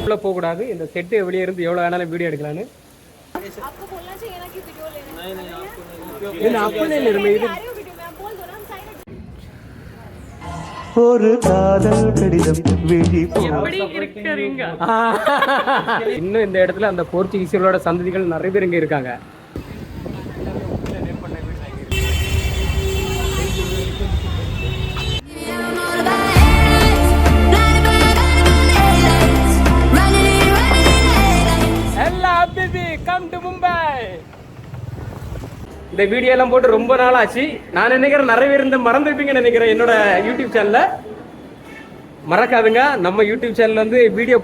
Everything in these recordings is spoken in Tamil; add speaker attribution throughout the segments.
Speaker 1: உள்ள போக கூடாது. இந்த செட்டு வெளியே இருந்து எவ்வளவு வேணாலும் வீடியோ எடுக்கலாம்னு.
Speaker 2: आपको बोलना चाहिए ना कि वीडियो लेना है। नहीं आपको नहीं।
Speaker 1: இல்ல அப்பனே இல்ல मैं
Speaker 2: वीडियो मैं बोल दो ना हम साइड
Speaker 3: ஒரு காதல் கடிதம் விழி
Speaker 1: எப்படி இருக்கறீங்க. இன்னும் இந்த இடத்துல அந்த போர்ச்சுகீசியர்களோட சந்ததிகள் நிறைய பேர் இங்க இருக்காங்க. இந்த வீடியோ எல்லாம் போட்டு ரொம்ப நாள் ஆச்சு. நான் நினைக்கிறேன் நிறைய பேர் இந்த மறந்துருப்பீங்கன்னு நினைக்கிறேன். என்னோட யூடியூப் சேனல்ல மறக்காதுங்க. நம்ம யூடியூப் சேனல் வந்து வீடியோ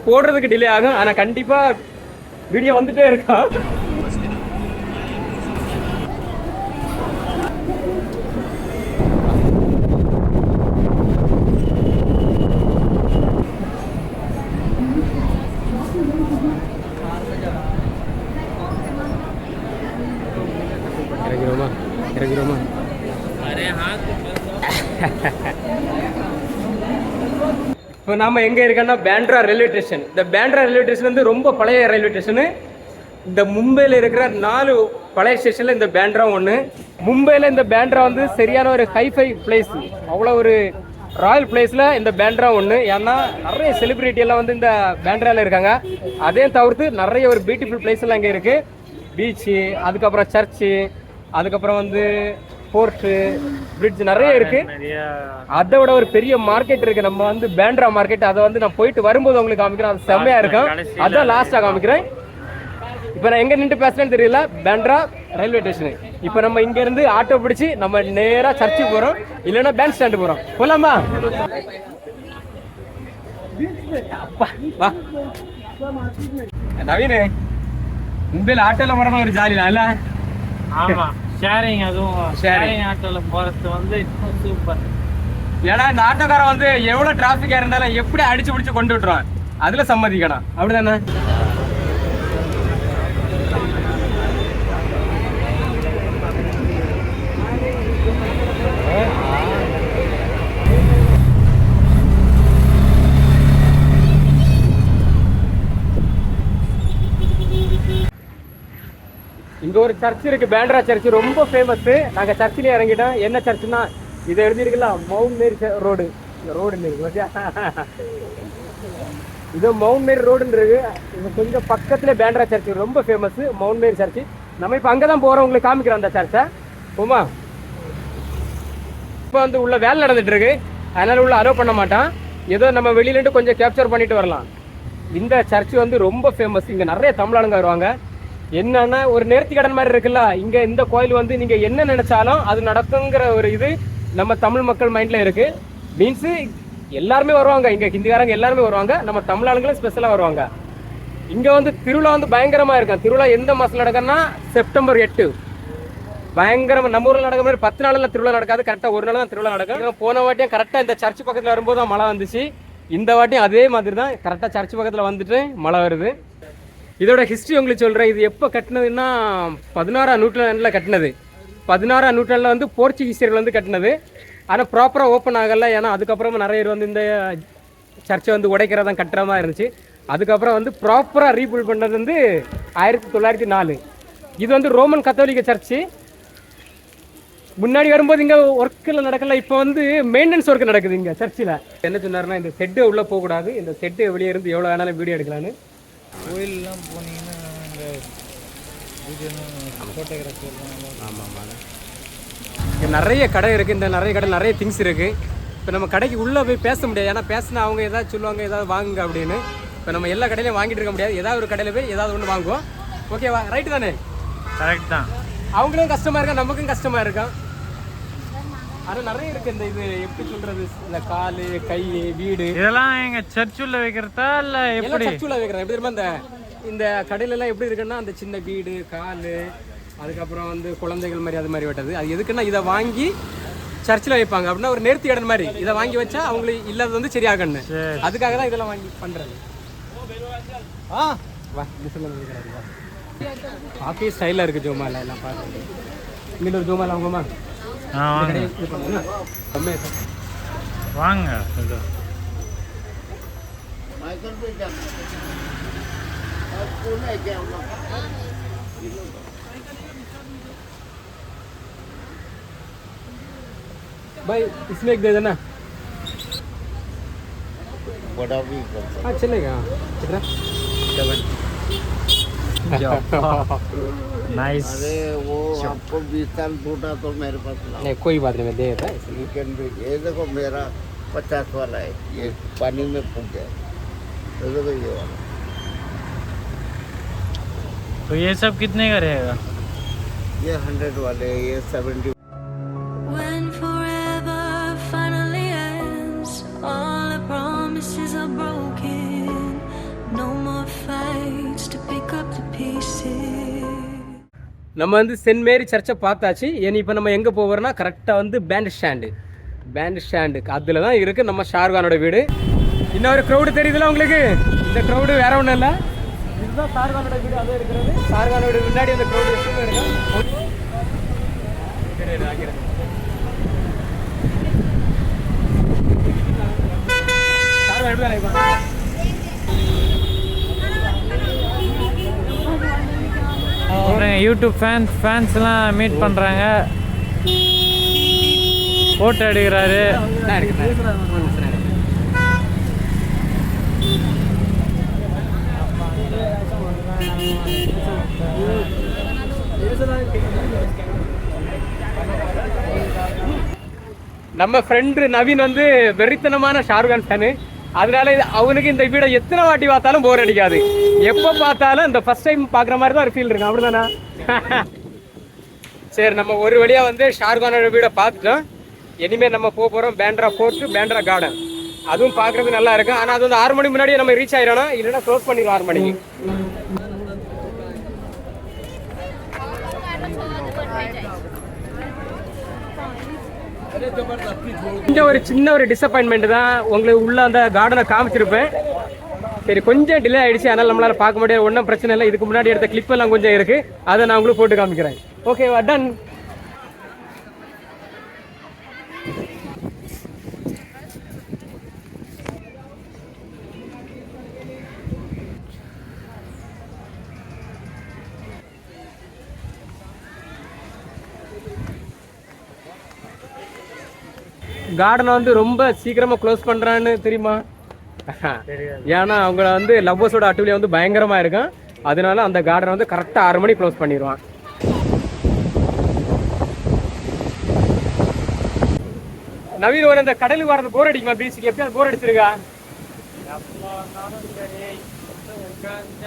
Speaker 1: போடுறதுக்கு டிலே ஆகும், ஆனா கண்டிப்பா வீடியோ வந்துட்டே இருக்கும். இறங்கிரோமா இப்போ நாம எங்க இருக்கோம்னா பேண்ட்ரா ரயில்வே ஸ்டேஷன். இந்த பேண்ட்ரா ரயில்வே ஸ்டேஷன் வந்து ரொம்ப பழைய ரயில்வே ஸ்டேஷனு. இந்த மும்பையில் இருக்கிற 4 பழைய ஸ்டேஷன்ல இந்த பேண்ட்ரா ஒன்று. மும்பையில் இந்த பேண்ட்ரா வந்து சரியான ஒரு ஹைஃபை பிளேஸ், அவ்வளோ ஒரு ராயல் பிளேஸில் இந்த பேண்ட்ரா ஒன்று. ஏன்னா நிறைய செலிபிரிட்டி எல்லாம் வந்து இந்த பேண்ட்ராவில் இருக்காங்க. அதே தவிர்த்து நிறைய ஒரு பியூட்டிஃபுல் பிளேஸ் எல்லாம் இங்கே இருக்குது. பீச்சு, அதுக்கப்புறம் சர்ச்சு, அதுக்கப்புறம் வந்து போர்ட்டு, பிரிட்ஜ் நிறைய இருக்கு. அதை விட ஒரு பெரிய மார்க்கெட் இருக்கு. நம்ம வந்து பேண்ட்ரா மார்க்கெட், அதை வந்து நான் போயிட்டு வரும்போது உங்களுக்கு காமிக்கிறேன். அது செம்மையா இருக்கும். அதான் லாஸ்டா காமிக்கிறேன். இப்போ நான் எங்க நின்று பேசுறேன்னு தெரியல. பேண்ட்ரா ரயில்வே ஸ்டேஷன். இப்போ நம்ம இங்க இருந்து ஆட்டோ பிடிச்சி நம்ம நேரா சர்ச்சுக்கு போறோம், இல்லைன்னா பேண்ட் ஸ்டாண்டு போறோம். போலாமா? வா நவீன், மும்பையில் ஆட்டோல வரணும் ஒரு ஜாலி தான் இல்ல?
Speaker 4: ஆமா, ஷேரிங், அதுவும் ஷேரிங் ஆட்டோல போறது வந்து இன்னும் சூப்பர்.
Speaker 1: ஏன்னா இந்த ஆட்டோக்காரன் வந்து எவ்வளவு டிராபிக்கா இருந்தாலும் எப்படி அடிச்சு பிடிச்சு கொண்டு விட்டுருவான், அதுல சம்மதிக்கணும். அப்படிதானே? இங்க ஒரு சர்ச் இருக்கு, பேண்ட்ரா சர்ச், ரொம்ப ஃபேமஸ். நாங்க சர்ச்சிலே இறங்கிட்டோம். என்ன சர்ச்சுன்னா இதை எழுதிருக்குல்ல, மவுண்ட் மேரி ரோடு. இந்த ரோடுன்னு இருக்கு, இது மவுண்ட் மேரி ரோடுன்னு இருக்கு. இது கொஞ்சம் பக்கத்துல பேண்ட்ரா சர்ச் ரொம்ப ஃபேமஸ், மவுண்ட் மேரி சர்ச். நம்ம இப்ப அங்கதான் போறோம், உங்களுக்கு காமிக்கிறோம் அந்த சர்ச்சை. போமா? இப்ப வந்து உள்ள வேலை நடந்துட்டு இருக்கு, அதனால உள்ள அலோவ் பண்ண மாட்டான். ஏதோ நம்ம வெளியில இருந்து கொஞ்சம் கேப்சர் பண்ணிட்டு வரலாம். இந்த சர்ச் வந்து ரொம்ப ஃபேமஸ். இங்க நிறைய தமிழாளுங்க வருவாங்க. என்னன்னா ஒரு நேர்த்தி கடன் மாதிரி இருக்குல்ல, இங்க இந்த கோயில் வந்து நீங்க என்ன நினைச்சாலும் அது நடக்குங்கிற ஒரு இது நம்ம தமிழ் மக்கள் மைண்ட்ல இருக்கு. மீன்ஸ் எல்லாருமே வருவாங்க, இங்க ஹிந்திக்காரங்க எல்லாருமே வருவாங்க, நம்ம தமிழ் ஆளுங்களும் ஸ்பெஷலா வருவாங்க. இங்க வந்து திருவிழா வந்து பயங்கரமா இருக்கும். திருவிழா எந்த மாசம் நடக்குன்னா செப்டம்பர் 8 பயங்கரமா. நம்ம ஊர்ல நடக்கிற மாதிரி 10 நாள்ல திருவிழா நடக்காது, கரெக்டா ஒரு நாள் தான் திருவிழா நடக்கும். போன வாட்டியும் கரெக்டா இந்த சர்ச் பக்கத்துல வரும்போது தான் மழை வந்துச்சு. இந்த வாட்டியும் அதே மாதிரி தான், கரெக்டா சர்ச் பக்கத்துல வந்துட்டு மழை வருது. இதோட ஹிஸ்ட்ரி உங்களுக்கு சொல்கிறேன். இது எப்போ கட்டினதுன்னா 16ஆம் நூற்றாண்டில் கட்டினது. 16ஆம் நூற்றாண்டில் வந்து போர்ச்சுகீசியர்கள் வந்து கட்டினது. ஆனால் ப்ராப்பராக ஓப்பன் ஆகலை. ஏன்னா அதுக்கப்புறமா நிறைய பேர் வந்து இந்த சர்ச்சை வந்து உடைக்கிறதான் கட்டுற மாதிரி இருந்துச்சு. அதுக்கப்புறம் வந்து ப்ராப்பராக ரீபில்ட் பண்ணது வந்து 1904. இது வந்து ரோமன் கத்தோலிக்க சர்ச்சு. முன்னாடி வரும்போது இங்கே ஒர்க்கில் நடக்கல, இப்போ வந்து மெயின்டெனன்ஸ் ஒர்க் நடக்குது இங்கே சர்ச்சில். என்ன சொன்னார்னா இந்த செட்டு உள்ளே போகக்கூடாது, இந்த செட்டு வெளியே இருந்து எவ்வளோ வேணாலும் வீடியோ எடுக்கலான்னு.
Speaker 4: கோயிலெலாம் போனீங்கன்னா இந்த ஃபோட்டோகிராஃபி
Speaker 1: ஆமாம், இங்கே நிறைய கடை இருக்குது. இந்த நிறைய கடை நிறைய திங்ஸ் இருக்குது. இப்போ நம்ம கடைக்கு உள்ளே போய் பேச முடியாது, ஏன்னா பேசினா அவங்க ஏதாவது சொல்லுவாங்க, ஏதாவது வாங்குங்க அப்படின்னு. இப்போ நம்ம எல்லா கடையிலையும் வாங்கிட்டு இருக்க முடியாது. ஏதாவது ஒரு கடையில் போய் ஏதாவது ஒன்று வாங்குவோம். ஓகேவா? ரைட்டு தானே?
Speaker 4: கரெக்ட் தான்.
Speaker 1: அவங்களும் கஷ்டமாக இருக்கா, நமக்கும் கஷ்டமாக இருக்கும். ஆனால் நிறைய இருக்குது. இந்த இது எப்படி சொல்கிறது, இந்த கால், கை, வீடு,
Speaker 4: இதெல்லாம் எங்கள் சர்ச்சுள்ள வைக்கிறதா இல்லை எப்படி?
Speaker 1: சர்ச்சுள்ள வைக்கிறேன். எப்படி தெரியுமா, இந்த கடையிலலாம் எப்படி இருக்குன்னா அந்த சின்ன வீடு, கால், அதுக்கப்புறம் வந்து குழந்தைகள் மாதிரி அது மாதிரி வெட்டது. அது எதுக்குன்னா இதை வாங்கி சர்ச்சில் வைப்பாங்க. அப்படின்னா ஒரு நேர்த்தி கடன் மாதிரி. இதை வாங்கி வச்சா அவங்களுக்கு இல்லாத வந்து சரியாகன்னு, அதுக்காக தான் இதெல்லாம் வாங்கி பண்ணுறது. வா காஃபி ஸ்டைலாக இருக்குது ஜோமால எல்லாம் பார்க்குறது. இங்கிட்ட ஒரு ஜோமால வாங்குமா?
Speaker 4: வாங்க.
Speaker 1: भाई इसमें एक दे देना।
Speaker 5: बड़ा भी कर सकते
Speaker 1: हाँ चलेगा। कितना?
Speaker 4: नाइस।
Speaker 5: अरे वो आपको 20 साल टूटा तो मेरे पास लाओ।
Speaker 1: नहीं कोई बात नहीं, मैं दे देता है।
Speaker 5: You can be, ये देखो मेरा 50 वाला है, ये पानी में फूक गया। तो देखो ये वाला।
Speaker 4: तो ये सब कितने का रहेगा?
Speaker 5: ये 100 वाले, ये 70।
Speaker 6: When forever finally ends, all the promises are broken. No more fights to pick up the pieces.
Speaker 1: நம்ம வந்து சென்ட் மேரி சர்ச்சை பார்த்தாச்சு. இனி இப்போ நம்ம எங்கே போகிறோம்னா கரெக்டாக வந்து பேண்ட் ஸ்டாண்டு அதில் தான் இருக்குது நம்ம ஷாருக்கானோட வீடு. இன்னொரு க்ரௌடு தெரியுதுல்ல உங்களுக்கு? இந்த க்ரௌடு வேற ஒன்றும் இல்லை, இதுதான் ஷாருக்கானோட வீடு. அதே இருக்கிறது ஷாருக்கானோட வீடு முன்னாடி அந்த க்ரௌடு எப்பவுமே இருக்கும். ஷாருக்கான் எப்படி நினைப்பாங்க?
Speaker 4: யூடியூப் ஃபேன்ஸ்லாம் மீட் பண்ணுறாங்க, ஃபோட்டோ எடுக்கிறாரு.
Speaker 1: நம்ம ஃப்ரெண்டு நவீன் வந்து வெறித்தனமான ஷாருக்கான் ஃபேனு. அதனால அவனுக்கு இந்த வீடை எத்தனை வாட்டி பார்த்தாலும் போர் அடிக்காது. எப்போ பார்த்தாலும் இந்த ஃபர்ஸ்ட் டைம் பார்க்குற மாதிரி தான் ஒரு ஃபீல் இருக்கு. அப்படிதானா? சரி, நம்ம ஒரு வழியாக வந்து ஷாருக்கானோட வீடை பார்த்துட்டோம். இனிமேல் நம்ம போகிறோம் பேண்ட்ரா ஃபோர்ட்டு, பேண்ட்ரா கார்டன். அதுவும் பார்க்குறதுக்கு நல்லா இருக்கும். ஆனால் அது வந்து 6 மணி முன்னாடியே நம்ம ரீச் ஆகிடணும், இல்லைன்னா க்ளோஸ் பண்ணிடுவோம் 6 மணிக்கு. கொஞ்சம் ஒரு சின்ன ஒரு டிசப்பாயின்மெண்ட் தான். உங்களுக்கு உள்ள அந்த கார்டனை காமிச்சிருப்பேன். சரி, கொஞ்சம் டிலே ஆயிடுச்சு, அதனால நம்மளால பார்க்க முடியாது. ஒன்றும் பிரச்சனை இல்லை. இதுக்கு முன்னாடி எடுத்த கிளிப் எல்லாம் கொஞ்சம் இருக்கு, அதை நான் உங்களுக்கு போட்டு காமிக்கிறேன். Okay, ton. கார்டனை வந்து ரொம்ப சீக்கிரமா க்ளோஸ் பண்றான்னு தெரியுமா? ஏன்னா அவங்கள வந்து லவ்வர்ஸோட அட்டுவிலியா வந்து பயங்கரமா இருக்கும். அதனால அந்த கார்டனை வந்து கரெக்டா 6 மணி க்ளோஸ் பண்ணிடுவான். நவீன், ஒரு இந்த கடலுக்கு வரது போர் அடிக்குமா? பீச்சுக்கு எப்பயாவது போர் அடிச்சிருக்கா?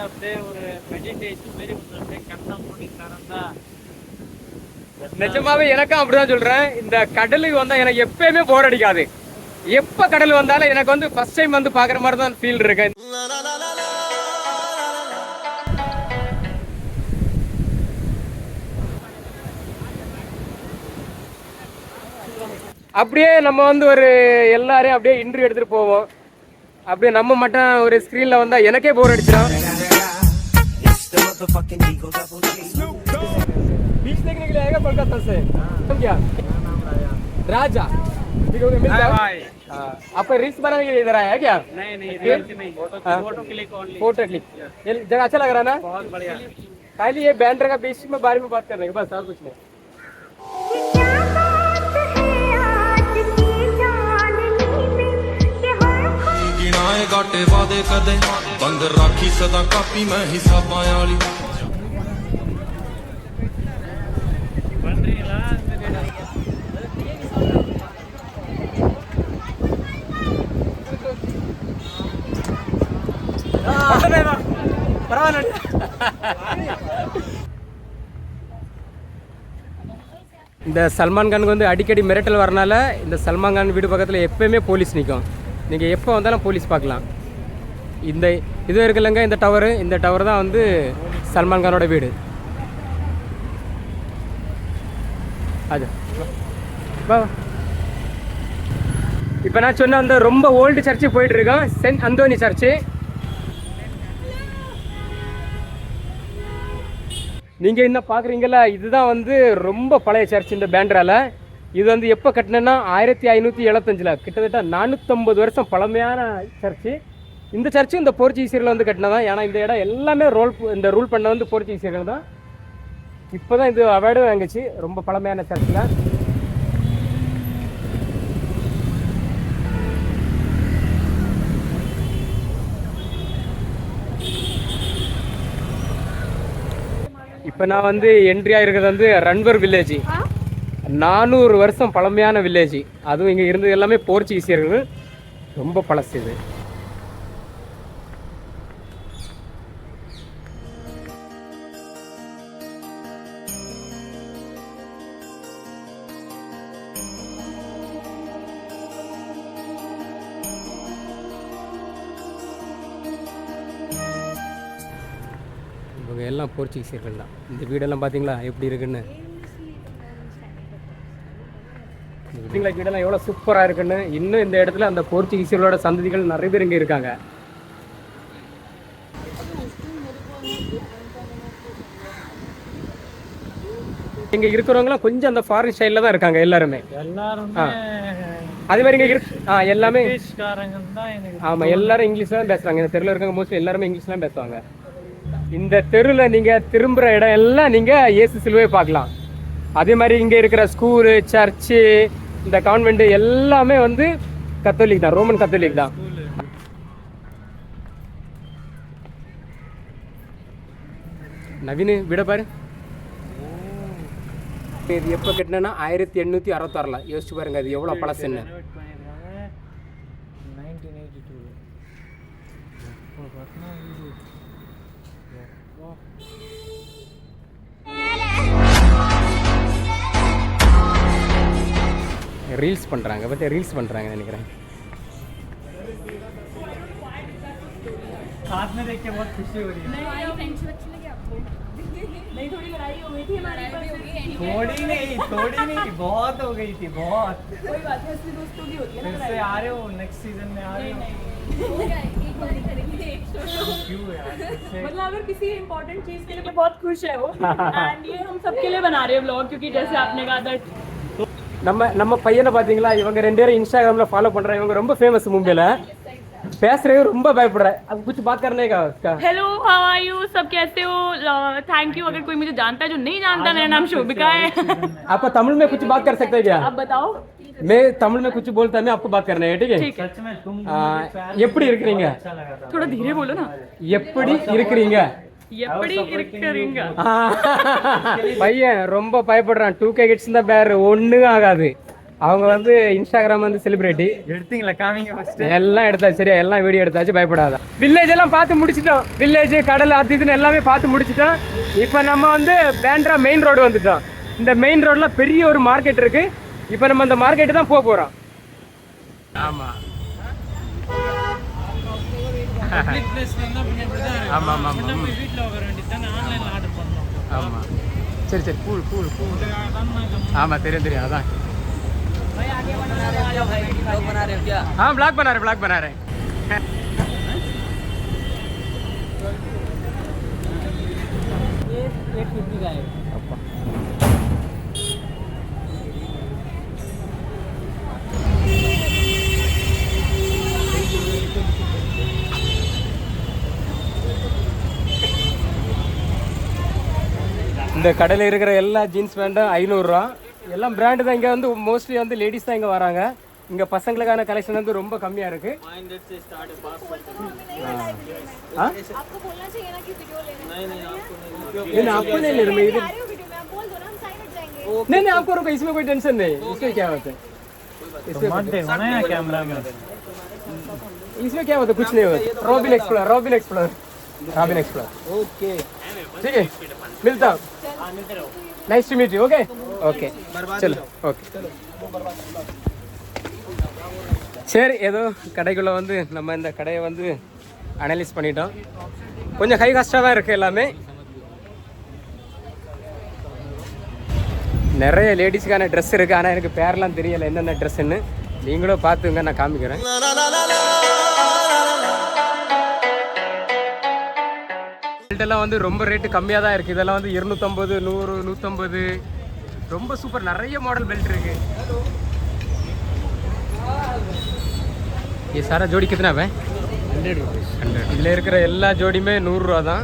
Speaker 4: அப்படியே ஒரு மெடிடேஷன் மாதிரி கண்ணை மூடி திறந்தா.
Speaker 1: நிஜமாவே எனக்கும் அப்படிதான் சொல்றேன். இந்த கடலுக்கு வந்தா எனக்கு எப்பயுமே போர் அடிக்காது. எப்ப கடல் வந்தாலும் எனக்கு வந்து ஃபர்ஸ்ட் டைம் வந்து பாக்குற மாதிரி தான் ஃபீல் இருக்கு. அப்படியே நம்ம வந்து ஒரு எல்லாரையும் அப்படியே இன்டர்வியூ எடுத்துட்டு போவோம். அப்படியே நம்ம மட்டும் ஒரு ஸ்கிரீன்ல வந்தா எனக்கே போர் அடிச்சிடும். बीच देखने के लिए आएगा कोलकाता से? तुम क्या राजा आपका रील्स बनाने के लिए इधर आया है क्या?
Speaker 4: नहीं, photo click only.
Speaker 1: Photo click. ये जगह अच्छा लग रहा है ना?
Speaker 4: बहुत बढ़िया।
Speaker 1: खाली ये बैंड्रा का बीच में बारे में बात कर रहे हैं बस, और कुछ नहीं।
Speaker 7: गिनाए गाटे वादे कदे बंद राखी सदा कापी मैं हिसाबां वाली।
Speaker 1: இந்த சல்மான் கானுக்கு வந்து அடிக்கடி மிரட்டல் வரனால இந்த சல்மான் கான் வீடு பக்கத்தில் எப்பயுமே போலீஸ் நிற்கும். நீங்கள் எப்போ வந்தாலும் போலீஸ் பார்க்கலாம். இந்த இது இருக்குல்லங்க, இந்த டவர் தான் வந்து சல்மான் கானோட வீடு. அது இப்போ நான் சொன்ன அந்த ரொம்ப ஓல்டு சர்ச்சு போயிட்டு இருக்கோம், சென்ட் அந்தோனி சர்ச்சு. நீங்கள் என்ன பார்க்குறீங்களா, இதுதான் வந்து ரொம்ப பழைய சர்ச் இந்த பேண்ட்ரால. இது வந்து எப்போ கட்டினேன்னா 1575, கிட்டத்தட்ட 450 வருஷம் பழமையான சர்ச்சு. இந்த சர்ச்சும் இந்த போர்ச்சுகீசியர்கள் வந்து கட்டினதான். ஏன்னா இந்த இடம் எல்லாமே இந்த ரூல் பண்ண வந்து போர்ச்சுகீசியர்கள் தான். இப்போ தான் இது அவார்டும் வாங்குச்சு. ரொம்ப பழமையான சர்ச் தான். இப்போ நான் வந்து என்ட்ரி ஆகிருக்கிறது வந்து ரன்வர் வில்லேஜ். 400 வருஷம் பழமையான வில்லேஜ். அதுவும் இங்கே இருந்தது எல்லாமே போர்ச்சுகீசியர்கள். ரொம்ப பழசு இது. இவங்க எல்லாம் போர்ச்சுகீசியர்கள் தான். இந்த வீடெல்லாம் பார்த்தீங்களா எப்படி இருக்குன்னு. பார்த்தீங்களா வீடெல்லாம் எவ்வளோ சூப்பராக இருக்குன்னு. இன்னும் இந்த இடத்துல அந்த போர்ச்சுகீசியர்களோட சந்ததிகள் நிறைய பேர் இங்கே இருக்காங்க. இங்கே இருக்கிறவங்களாம் கொஞ்சம் அந்த ஃபாரின் ஸ்டைலில் தான் இருக்காங்க எல்லாருமே. அதே மாதிரி இங்கே எல்லாமே ஆமாம் எல்லாரும் இங்கிலீஷ் தான் பேசுகிறாங்க. இந்த தெருவில் இருக்காங்க மோஸ்ட்லி எல்லாருமே இங்கிலீஷ் தான் பேசுவாங்க. இந்த தெருவில் நீங்கள் திரும்புகிற இடம் எல்லாம் நீங்கள் இயேசு சிலுவையை பார்க்கலாம். அதே மாதிரி இங்கே இருக்கிற ஸ்கூலு, சர்ச்சு, இந்த கான்வெண்ட் எல்லாமே வந்து கத்தோலிக் தான், ரோமன் கத்தோலிக் தான். நவீன் விட பாரு. இது எப்போ கட்டினா 1866. யோசிச்சு பாருங்க அது எவ்வளோ பழசுன்னு. ரீல்ஸ் பண்ணுறாங்க பற்றி ரீல்ஸ் பண்ணுறாங்க நினைக்கிறேன்.
Speaker 4: साथ में देख के बहुत खुशी हो रही है।
Speaker 2: हमारी फ्रेंडशिप अच्छी लगी आपको? नहीं थोड़ी लड़ाई हो गई थी हमारी पर।
Speaker 4: थोड़ी नहीं बहुत हो गई थी बहुत।
Speaker 2: कोई बात नहीं असली दोस्तों की होती है ना।
Speaker 4: फिर से आ रहे हो नेक्स्ट सीजन में आ रहे हो?
Speaker 2: एक बार करेंगे एक शो।
Speaker 4: क्यों यार?
Speaker 2: मतलब अगर किसी इम्पोर्टेंट चीज के लिए बहुत खुश है वो एंड ये हम सबके लिए बना रहे हैं व्लॉग क्योंकि जैसे आपने कहा था
Speaker 1: நம்ம பையனை பார்த்தீங்களா இவங்க 2 பேரும் இன்ஸ்டாகிராமில் ஃபாலோ பண்ணுறாங்க. இவங்க ரொம்ப ஃபேமஸ் மும்பையில். பேசுறவே ரொம்ப பயப்படுற. अब कुछ बात करने का उसका.
Speaker 8: हेलो हाउ आर यू सब कैसे हो? Thank you. अगर कोई मुझे जानता है जो नहीं जानता मेरा नाम शोभिका है.
Speaker 1: आप तमिल में कुछ बात कर सकते हैं क्या?
Speaker 8: आप बताओ.
Speaker 1: मैं तमिल में कुछ बोलता है मैं आपको बात करना है ठीक है?
Speaker 4: सच में तुम
Speaker 1: எப்படி இருக்கீங்க?
Speaker 8: थोड़ा धीरे बोलो ना.
Speaker 1: எப்படி இருக்கீங்க?
Speaker 8: எப்படி இருக்கீங்க?
Speaker 1: பையன் ரொம்ப பயப்படுறான். 2K கிட்ஸ் தான் பேர் ஒண்ணும் ஆகாது. அவங்க வந்து இன்ஸ்டாகிராம் வந்து செலிபிரிட்டி.
Speaker 4: எடுத்தீங்களா? காமிங்க ஃபர்ஸ்ட்.
Speaker 1: எல்லாம் எடுத்தாச்சு சரியா, எல்லாம் வீடியோ எடுத்தாச்சு. பயப்படாத. வில்லேஜ் எல்லாம் பார்த்து முடிச்சிட்டோம். வில்லேஜ் கடல் அது இதுன்னு எல்லாமே பார்த்து முடிச்சிட்டோம். இப்போ நம்ம வந்து பேண்ட்ரா மெயின் ரோடு வந்துட்டோம். இந்த மெயின் ரோட்ல பெரிய ஒரு மார்க்கெட் இருக்கு. இப்போ நம்ம அந்த மார்க்கெட்டு தான் போக போறோம். ஆமா
Speaker 4: பப்ளிக் பிளேஸ்ல இருந்தா இப்படி தான் இருக்கு.
Speaker 1: ஆமா ஆமா
Speaker 4: நம்ம வீட்ல வர வேண்டியது தான் ஆன்லைன்ல ஆர்டர் பண்ணோம்.
Speaker 1: ஆமா சரி சரி கூல் கூல் கூல். ஆமா தெரியும் அதான்.
Speaker 9: भाई आगे बना रहे हो भाई? ब्लॉग बना रहे हो क्या?
Speaker 1: हाँ ब्लॉग बना रहे
Speaker 9: ये 850 का है।
Speaker 1: இந்த கடையில் இருக்கிற எல்லா ஜீன்ஸ் பேண்ட்டும் 500 ரூபா. எல்லாம் பிராண்டு தான். இங்கே வந்து மோஸ்ட்லி வந்து லேடிஸ் தான் இங்கே வராங்க. இங்கே பசங்களுக்கான கலெக்ஷன் வந்து ரொம்ப கம்மியாக இருக்கு.
Speaker 2: आपको बोलना चाहिए ना कि वीडियो लेना।
Speaker 1: नहीं आपको नहीं ले रहा मैं इधर।
Speaker 2: वीडियो में आप बोल दो ना हम साइड हट जाएंगे।
Speaker 1: नहीं आपको रुको, इसमें कोई टेंशन नहीं. इसमें क्या होता है?
Speaker 4: मत देखो ना कैमरा में.
Speaker 1: इसमें क्या होता है? कुछ नहीं होता. रॉबिन एक्सप्लोरर
Speaker 9: ओके
Speaker 1: ठीक है मिलता हूँ. Nice to meet you. Okay okay चलो ओके. சரி ஏதோ கடைக்குள்ளே வந்து நம்ம இந்த கடையை வந்து அனலைஸ் பண்ணிட்டோம். கொஞ்சம் ஹை காஸ்ட்டாக தான் இருக்குது எல்லாமே. நிறைய லேடிஸுக்கான ட்ரெஸ் இருக்குது. ஆனால் எனக்கு பேரெலாம் தெரியலை என்னென்ன ட்ரெஸ்ஸுன்னு. நீங்களும் பார்த்துங்க, நான் காமிக்கிறேன். பெல்ட்டெல்லாம் வந்து ரொம்ப ரேட்டு கம்மியாக தான் இருக்குது. இதெல்லாம் வந்து 250, 100, 150. ரொம்ப சூப்பர். நிறைய மாடல் बेल्ट இருக்கு. ये सारा जोड़ी कितना है? இதில் இருக்கிற எல்லா ஜோடியுமே 100 ரூபா தான்.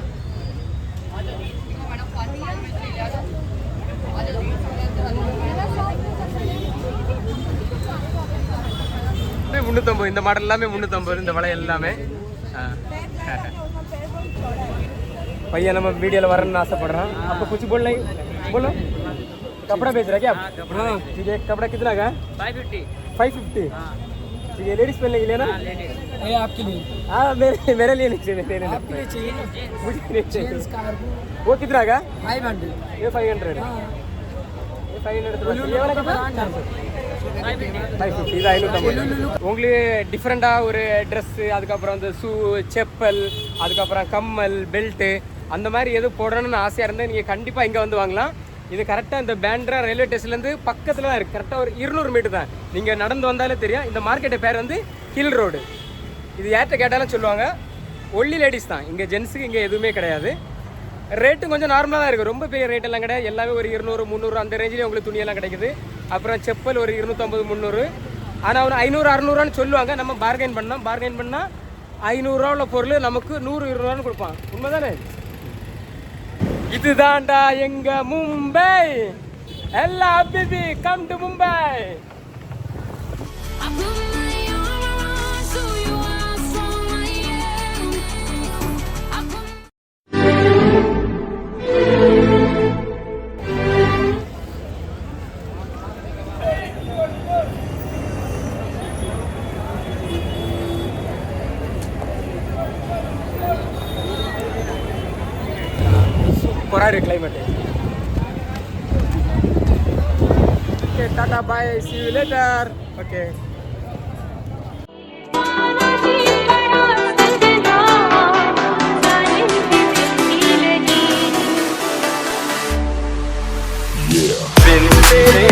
Speaker 1: $350. இந்த மாடல் எல்லாமே 350. இந்த வலை எல்லாமே. பையன் நம்ம வீடியோல வரணும்னு ஆசைப்படுறான். அப்போ कुछ बोलना बोलो. कपड़ा बेच रहा क्या आप? हाँ. ठीक है. कपड़ा कितना का? 550. ठीक है. लेडीज पहनने के लिए ना?
Speaker 9: ये आपके लिए।
Speaker 1: हाँ मेरे लिए नहीं चाहिए.
Speaker 9: आपके लिए चाहिए?
Speaker 1: मुझे नहीं चाहिए. वो कितना का?
Speaker 9: 500.
Speaker 1: ये 500. ये 500. ये वाला कितना? 550. இது 550. உங்களுக்கு டிஃப்ரெண்டாக ஒரு ட்ரெஸ்ஸு, அதுக்கப்புறம் வந்து ஷூ, செப்பல், அதுக்கப்புறம் கம்மல், பெல்ட்டு, அந்த மாதிரி எது போடணும்னு ஆசையாக இருந்தால் நீங்கள் கண்டிப்பாக இங்கே வந்து வாங்கலாம். இது கரெக்டாக இந்த பேண்ட்ரா ரயில்வே ஸ்டேஷன்லேருந்து பக்கத்தில் தான் இருக்குது. கரெக்டாக ஒரு 200 மீட்டர் தான். நீங்கள் நடந்து வந்தாலே தெரியும். இந்த மார்க்கெட்டு பேர் வந்து ஹில் ரோடு. இது யார்கிட்ட கேட்டாலும் சொல்லுவாங்க. ஒன்லி லேடிஸ் தான். இங்கே ஜென்ஸுக்கு இங்கே எதுவுமே கிடையாது. ரேட்டும் கொஞ்சம் நார்மலாக தான் இருக்குது. ரொம்ப பெரிய ரேட்டெல்லாம் கிடையாது. எல்லாமே ஒரு 200, 300 அந்த ரேஞ்சிலே உங்களுக்கு துணியெல்லாம் கிடைக்குது. அப்புறம் செப்பல் ஒரு 250, 300. ஆனால் ஒரு 500, 600 சொல்லுவாங்க. நம்ம பார்கெயின் பண்ணோம். பார்கெயின் பண்ணால் 500 உள்ள பொருள் நமக்கு 100, 200 கொடுப்பான். உண்மைதானே? இதுதான்டா எங்க மும்பை. எல்லா அபிபி கம் டு மும்பை. சூப்பராக இருக்கு climate. Okay Tata bye, see you later. Okay तेरे